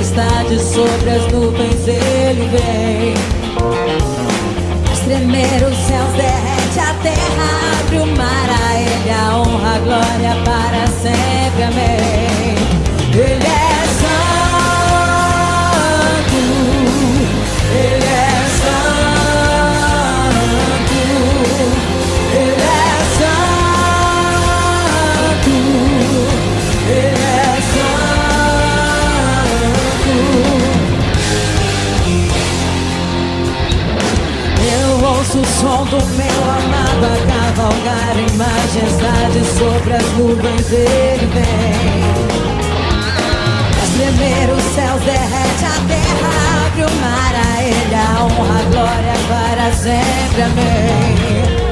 majestade sobre as nuvens ele vem. Faz tremer os céus, derrete a terra, abre o mar, a ele a honra, a glória para sempre, amém. Ele é santo, ele é santo, ele é santo, ele é santo. Eu ouço o som do meu amado a cavalgar em majestade sobre as nuvens ele vem. Faz tremer os céus, derrete a terra, abre o mar, a ele a honra, a glória para sempre, amém.